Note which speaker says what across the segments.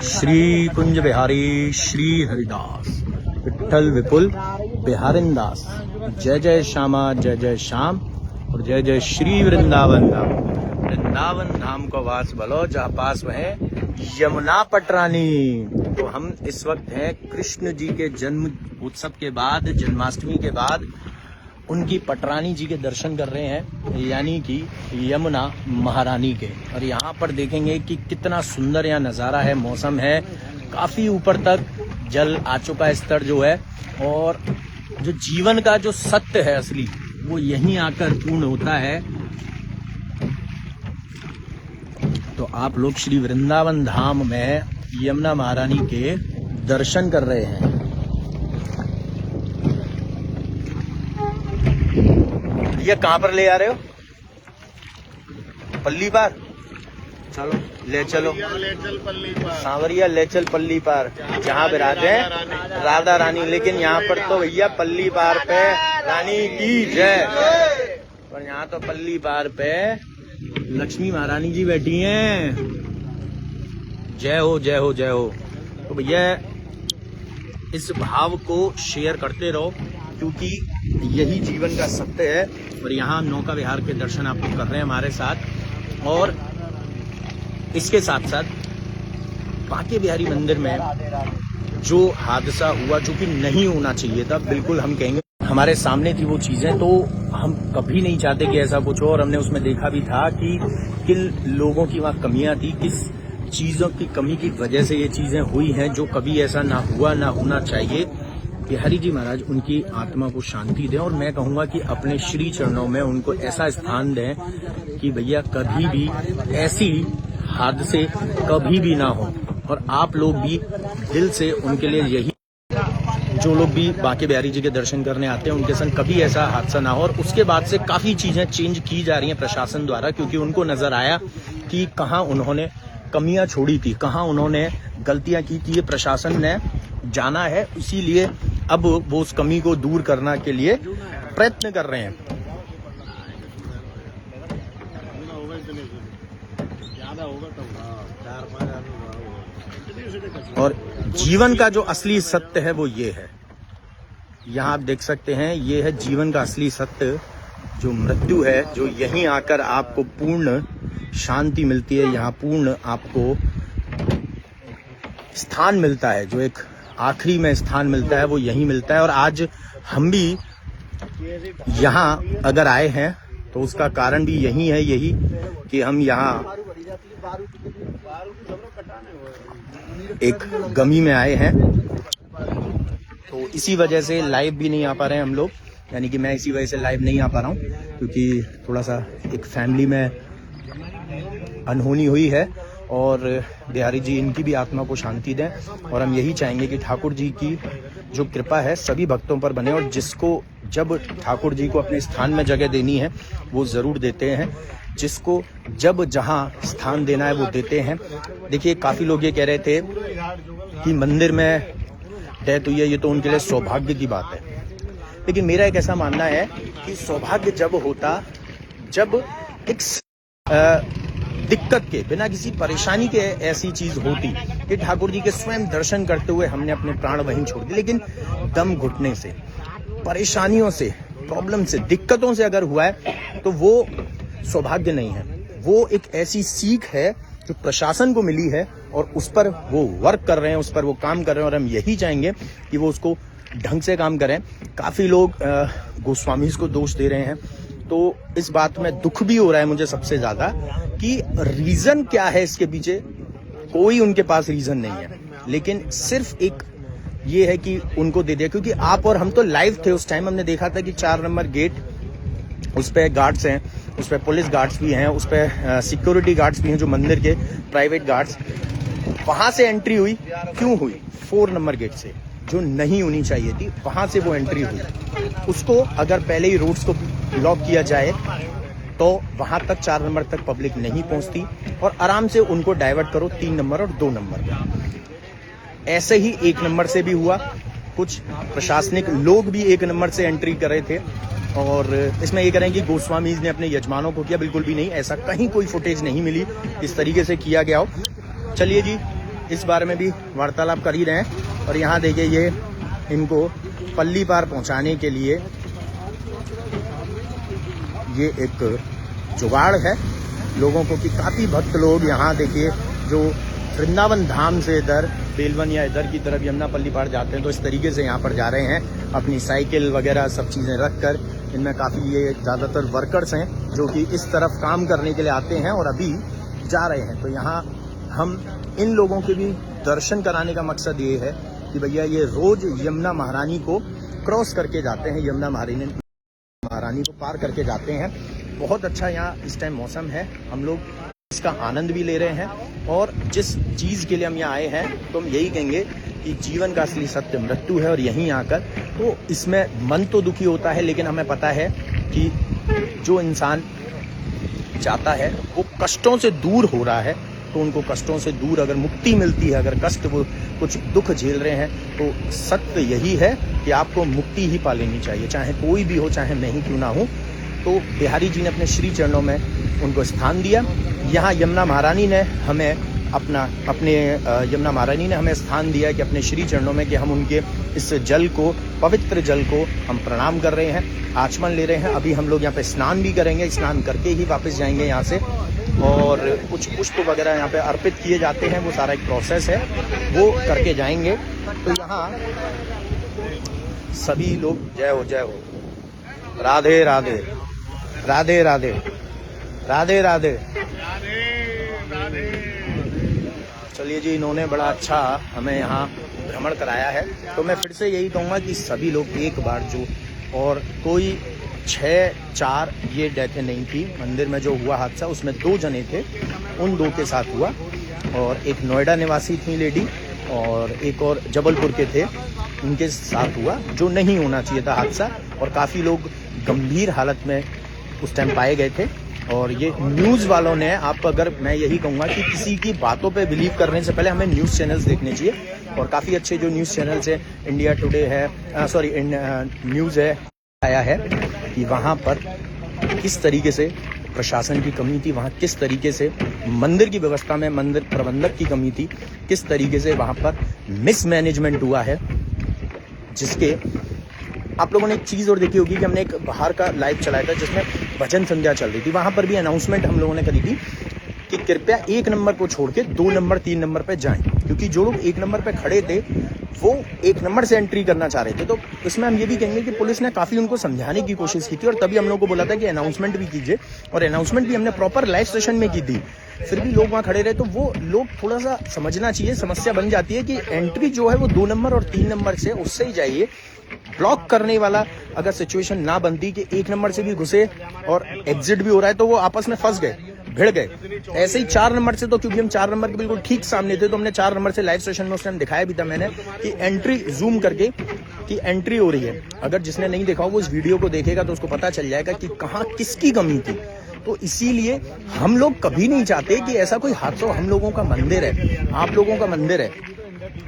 Speaker 1: श्री कुंज बिहारी श्री हरिदास विठल विपुल बिहारिंदास। जय जय श्यामा जय जय श्याम और जय जय श्री वृंदावन धाम। वृंदावन धाम को वास भलो जहाँ पास वह यमुना पटरानी। तो हम इस वक्त हैं कृष्ण जी के जन्म उत्सव के बाद, जन्माष्टमी के बाद उनकी पटरानी जी के दर्शन कर रहे हैं, यानी कि यमुना महारानी के। और यहाँ पर देखेंगे कि कितना सुंदर यहाँ नज़ारा है, मौसम है, काफ़ी ऊपर तक जल आ चुका है, स्तर जो है। और जो जीवन का जो सत्य है असली, वो यहीं आकर पूर्ण होता है। तो आप लोग श्री वृंदावन धाम में यमुना महारानी के दर्शन कर रहे हैं। ये कहाँ पर ले आ रहे हो? पल्ली पार। चलो ले चलो, सांवरिया ले चल पल्ली पार, जहाँ विराजे हैं राधा रानी। लेकिन यहाँ पर तो भैया पल्ली पार पे रानी की जय। और यहाँ तो पल्ली पार पे लक्ष्मी महारानी जी बैठी हैं। जय हो जय हो जय हो। तो भैया इस भाव को शेयर करते रहो, क्योंकि यही जीवन का सत्य है। और यहाँ नौका विहार के दर्शन आप लोग कर रहे हैं हमारे साथ। और इसके साथ साथ बांके बिहारी मंदिर में जो हादसा हुआ, जो कि नहीं होना चाहिए था, बिल्कुल हम कहेंगे हमारे सामने थी वो चीजें, तो हम कभी नहीं चाहते कि ऐसा कुछ हो। और हमने उसमें देखा भी था कि किन लोगों की वहाँ कमियां थी, किस चीजों की कमी की वजह से ये चीजें हुई हैं, जो कभी ऐसा ना हुआ, ना होना चाहिए। बिहारी जी महाराज उनकी आत्मा को शांति दें। और मैं कहूँगा कि अपने श्री चरणों में उनको ऐसा स्थान दें कि भैया कभी भी ऐसी हादसे कभी भी ना हो। और आप लोग भी दिल से उनके लिए यही, जो लोग भी बांके बिहारी जी के दर्शन करने आते हैं, उनके संग कभी ऐसा हादसा ना हो। और उसके बाद से काफ़ी चीज़ें चेंज की जा रही हैं प्रशासन द्वारा, क्योंकि उनको नज़र आया कि कहाँ उन्होंने कमियां छोड़ी थी, कहाँ उन्होंने गलतियां की थी। ये प्रशासन ने जाना है, इसीलिए अब वो उस कमी को दूर करने के लिए प्रयत्न कर रहे हैं। और जीवन का जो असली सत्य है वो ये है। यहाँ आप देख सकते हैं, ये है जीवन का असली सत्य। जो मृत्यु है, जो यहीं आकर आपको पूर्ण शांति मिलती है, यहाँ पूर्ण आपको स्थान मिलता है, जो एक आखिरी में स्थान मिलता है वो यहीं मिलता है। और आज हम भी यहाँ अगर आए हैं तो उसका कारण भी यही है, यही कि हम यहाँ एक गमी में आए हैं। तो इसी वजह से लाइव भी नहीं आ पा रहे हैं हम लोग, यानी कि मैं इसी वजह से लाइव नहीं आ पा रहा हूँ, क्योंकि थोड़ा सा एक फैमिली में अनहोनी हुई है। और बिहारी जी, इनकी भी आत्मा को शांति दें। और हम यही चाहेंगे कि ठाकुर जी की जो कृपा है सभी भक्तों पर बने, और जिसको जब ठाकुर जी को अपने स्थान में जगह देनी है वो ज़रूर देते हैं, जिसको जब जहाँ स्थान देना है वो देते हैं। देखिए, काफ़ी लोग ये कह रहे थे कि मंदिर में डेथ हुई है, ये तो उनके लिए सौभाग्य की बात है। लेकिन मेरा एक ऐसा मानना है कि सौभाग्य जब होता, जब एक दिक्कत के बिना, किसी परेशानी के ऐसी चीज होती कि ठाकुर जी के स्वयं दर्शन करते हुए हमने अपने प्राण वहीं छोड़ दिए। लेकिन दम घुटने से, परेशानियों से, प्रॉब्लम से, दिक्कतों से अगर हुआ है तो वो सौभाग्य नहीं है, वो एक ऐसी सीख है जो प्रशासन को मिली है। और उस पर वो वर्क कर रहे हैं, उस पर वो काम कर रहे हैं। और हम यही चाहेंगे कि वो उसको ढंग से काम करें। काफ़ी लोग गोस्वामी को दोष दे रहे हैं, तो इस बात में दुख भी हो रहा है मुझे सबसे ज़्यादा कि रीज़न क्या है इसके पीछे। कोई उनके पास रीज़न नहीं है, लेकिन सिर्फ एक ये है कि उनको दे दिया, क्योंकि आप और हम तो लाइव थे उस टाइम। हमने देखा था कि 4 नंबर गेट, उस पर गार्ड्स हैं, उस पर पुलिस गार्ड्स भी हैं, उस पर सिक्योरिटी गार्ड्स भी हैं, जो मंदिर के प्राइवेट गार्ड्स। वहाँ से एंट्री हुई, क्यों हुई? 4 नंबर गेट से, जो नहीं होनी चाहिए थी, वहाँ से वो एंट्री हुई। उसको अगर पहले ही रोड्स को ब्लॉक किया जाए तो वहाँ तक 4 नंबर तक पब्लिक नहीं पहुँचती, और आराम से उनको डाइवर्ट करो 3 नंबर और 2 नंबर में। ऐसे ही 1 नंबर से भी हुआ, कुछ प्रशासनिक लोग भी 1 नंबर से एंट्री कर रहे थे, और इसमें ये करें कि गोस्वामी ने अपने यजमानों को किया, बिल्कुल भी नहीं, ऐसा कहीं कोई फुटेज नहीं मिली इस तरीके से किया गया हो। चलिए जी, इस बारे में भी वार्तालाप कर ही रहे हैं। और यहाँ देखिए, ये इनको पल्ली पार पहुँचाने के लिए ये एक जुगाड़ है लोगों को कि काफ़ी भक्त लोग यहाँ देखिए जो वृंदावन धाम से इधर बेलवन या इधर की तरफ यमुना पल्ली पार जाते हैं, तो इस तरीके से यहाँ पर जा रहे हैं अपनी साइकिल वगैरह सब चीज़ें रख कर। इनमें काफ़ी ये ज़्यादातर वर्कर्स हैं जो कि इस तरफ काम करने के लिए आते हैं और अभी जा रहे हैं। तो यहाँ हम इन लोगों के भी दर्शन कराने का मकसद ये है कि भैया ये रोज़ यमुना महारानी को क्रॉस करके जाते हैं, यमुना महारानी को पार करके जाते हैं। बहुत अच्छा यहाँ इस टाइम मौसम है, हम लोग इसका आनंद भी ले रहे हैं। और जिस चीज़ के लिए हम यहाँ आए हैं तो हम यही कहेंगे कि जीवन का असली सत्य मृत्यु है। और यहीं आकर तो इसमें मन तो दुखी होता है, लेकिन हमें पता है कि जो इंसान जाता है वो कष्टों से दूर हो रहा है, तो उनको कष्टों से दूर अगर मुक्ति मिलती है, अगर कष्ट वो कुछ दुख झेल रहे हैं, तो सत्य यही है कि आपको मुक्ति ही पा लेनी चाहिए, चाहे कोई भी हो, चाहे मैं ही क्यों ना हूँ। तो बिहारी जी ने अपने श्री चरणों में उनको स्थान दिया। यहाँ यमुना महारानी ने हमें यमुना महारानी ने हमें स्थान दिया कि अपने श्री चरणों में कि हम उनके इस जल को, पवित्र जल को हम प्रणाम कर रहे हैं, आचमन ले रहे हैं। अभी हम लोग यहाँ पे स्नान भी करेंगे, स्नान करके ही वापस जाएंगे यहाँ से। और कुछ पुष्प वगैरह यहाँ पे अर्पित किए जाते हैं, वो सारा एक प्रोसेस है, वो करके जाएंगे। तो यहाँ सभी लोग जय हो जय हो, राधे राधे, राधे राधे, राधे राधे। चलिए जी, इन्होंने बड़ा अच्छा हमें यहाँ भ्रमण कराया है। तो मैं फिर से यही कहूँगा कि सभी लोग एक बार जो, और कोई 6-4 ये डेथें नहीं थी। मंदिर में जो हुआ हादसा उसमें 2 जने थे, उन 2 के साथ हुआ। और एक नोएडा निवासी थी लेडी और एक और जबलपुर के थे, उनके साथ हुआ, जो नहीं होना चाहिए था हादसा। और काफ़ी लोग गंभीर हालत में उस टाइम पाए गए थे। और ये न्यूज़ वालों ने, आप अगर मैं यही कहूँगा कि किसी की बातों पे बिलीव करने से पहले हमें न्यूज़ चैनल्स देखने चाहिए। और काफ़ी अच्छे जो न्यूज़ चैनल्स है, इंडिया टुडे है, न्यूज़ है, आया है कि वहाँ पर किस तरीके से प्रशासन की कमी थी, वहाँ किस तरीके से मंदिर की व्यवस्था में मंदिर प्रबंधक की कमी थी, किस तरीके से वहाँ पर मिसमैनेजमेंट हुआ है। जिसके आप लोगों ने एक चीज़ और देखी होगी कि हमने एक बाहर का लाइव चलाया था जिसमें भजन संध्या चल रही थी। वहाँ पर भी अनाउंसमेंट हम लोगों ने करी थी कि कृपया 1 नंबर को छोड़ के 2 नंबर 3 नंबर पे जाएं, क्योंकि जो लोग 1 नंबर पे खड़े थे वो 1 नंबर से एंट्री करना चाह रहे थे। तो इसमें हम ये भी कहेंगे कि पुलिस ने काफ़ी उनको समझाने की कोशिश की थी। और तभी हम लोग को बोला था कि अनाउंसमेंट भी कीजिए, और अनाउंसमेंट भी हमने प्रॉपर लाइव सेशन में की थी। फिर भी लोग वहाँ खड़े रहे। तो वो लोग थोड़ा सा समझना चाहिए, समस्या बन जाती है कि एंट्री जो है वो 2 नंबर और 3 नंबर से, उससे ही जाइए। ब्लॉक करने वाला अगर सिचुएशन ना बनती कि 1 नंबर से भी घुसे और एग्जिट भी हो रहा है, तो वो आपस में फंस गए, भिड़ गए। ऐसे ही 4 नंबर से, तो क्योंकि हम 4 नंबर के बिल्कुल ठीक सामने थे, तो हमने 4 नंबर से लाइव सेशन में उस टाइम दिखाया भी था मैंने कि एंट्री जूम करके कि एंट्री हो रही है। अगर जिसने नहीं देखा हो वो इस वीडियो को देखेगा तो उसको पता चल जाएगा कि कहाँ किसकी कमी थी। तो इसीलिए हम लोग कभी नहीं चाहते कि ऐसा कोई हादसा। हम लोगों का मंदिर है, आप लोगों का मंदिर है,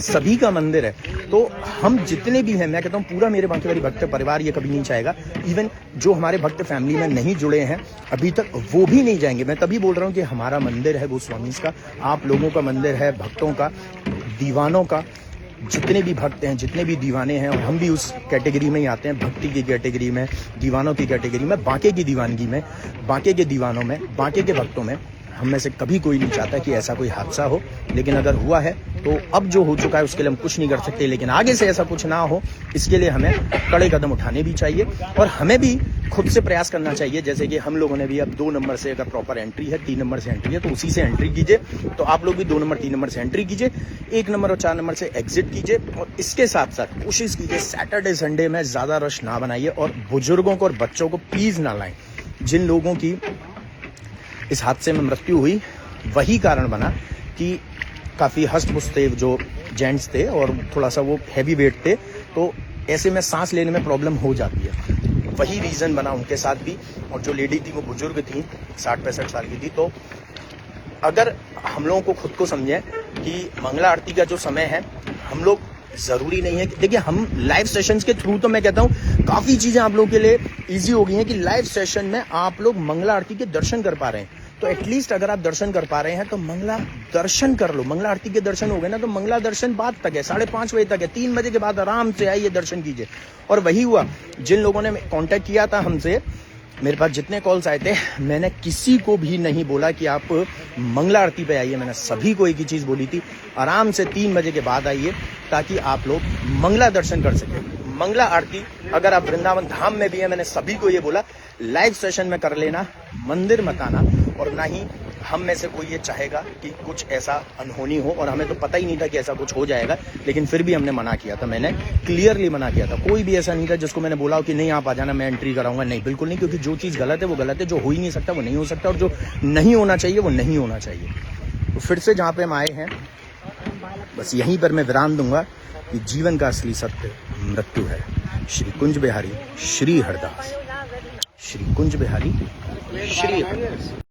Speaker 1: सभी का मंदिर है। तो हम जितने भी हैं, मैं कहता हूँ पूरा मेरे बांकेवाड़ी भक्त परिवार ये कभी नहीं चाहेगा। इवन जो हमारे भक्त फैमिली में नहीं जुड़े हैं अभी तक, वो भी नहीं जाएंगे। मैं तभी बोल रहा हूँ कि हमारा मंदिर है गोस्वामी का, आप लोगों का मंदिर है, भक्तों का, दीवानों का। जितने भी भक्त हैं, जितने भी दीवाने हैं, और हम भी उस कैटेगरी में ही आते हैं, भक्ति की कैटेगरी में, दीवानों की कैटेगरी में, बांके की दीवानगी में, बांके के दीवानों में, बांके के भक्तों में। हम में से कभी कोई नहीं चाहता कि ऐसा कोई हादसा हो, लेकिन अगर हुआ है तो अब जो हो चुका है उसके लिए हम कुछ नहीं कर सकते। लेकिन आगे से ऐसा कुछ ना हो, इसके लिए हमें कड़े कदम उठाने भी चाहिए और हमें भी खुद से प्रयास करना चाहिए। जैसे कि हम लोगों ने भी अब 2 नंबर से अगर प्रॉपर एंट्री है, 3 नंबर से एंट्री है, तो उसी से एंट्री कीजिए। तो आप लोग भी 2 नंबर 3 नंबर से एंट्री कीजिए, 1 नंबर और 4 नंबर से एग्जिट कीजिए। और इसके साथ साथ कोशिश कीजिए सैटरडे संडे में ज़्यादा रश ना बनाइए और बुजुर्गों को और बच्चों को प्लीज़ ना लाएं। जिन लोगों की इस हादसे में मृत्यु हुई वही कारण बना कि काफ़ी हष्ट-पुष्ट थे जो जेंट्स थे और थोड़ा सा वो हैवी वेट थे, तो ऐसे में सांस लेने में प्रॉब्लम हो जाती है। वही रीज़न बना उनके साथ भी। और जो लेडी थी वो बुजुर्ग थी, 60-65 साल की थी। तो अगर हम लोगों को खुद को समझें कि मंगला आरती का जो समय है, हम लोग ज़रूरी नहीं है कि देखिए हम लाइव सेशंस के थ्रू, तो मैं कहता हूँ काफ़ी चीज़ें आप लोगों के लिए ईजी हो गई हैं कि लाइव सेशन में आप लोग मंगला आरती के दर्शन कर पा रहे हैं। तो एटलीस्ट अगर आप दर्शन कर पा रहे हैं तो मंगला दर्शन कर लो। मंगला आरती के दर्शन हो गए ना, तो मंगला दर्शन बाद तक है, 5:30 बजे तक है। 3 बजे के बाद आराम से आइए, दर्शन कीजिए। और वही हुआ, जिन लोगों ने कांटेक्ट किया था हमसे, मेरे पास जितने कॉल्स आए थे, मैंने किसी को भी नहीं बोला कि आप मंगला आरती पे आइए। मैंने सभी को एक ही चीज बोली थी, आराम से 3 बजे के बाद आइए, ताकि आप लोग मंगला दर्शन कर सके। मंगला आरती अगर आप वृंदावन धाम में भी है, मैंने सभी को ये बोला, लाइव सेशन में कर लेना, मंदिर मत आना। और ना ही हम में से कोई ये चाहेगा कि कुछ ऐसा अनहोनी हो, और हमें तो पता ही नहीं था कि ऐसा कुछ हो जाएगा, लेकिन फिर भी हमने मना किया था। मैंने क्लियरली मना किया था। कोई भी ऐसा नहीं था जिसको मैंने बोला कि नहीं आप आ जाना, मैं एंट्री कराऊंगा। नहीं, बिल्कुल नहीं, क्योंकि जो चीज़ गलत है वो गलत है, जो हो ही नहीं सकता वो नहीं हो सकता, और जो नहीं होना चाहिए वो नहीं होना चाहिए। तो फिर से जहाँ पे हम आए हैं, बस यहीं पर मैं विराम दूंगा कि जीवन का असली सत्य मृत्यु है। श्री कुंज बिहारी श्री हरदास, श्री कुंज बिहारी श्री हरदास।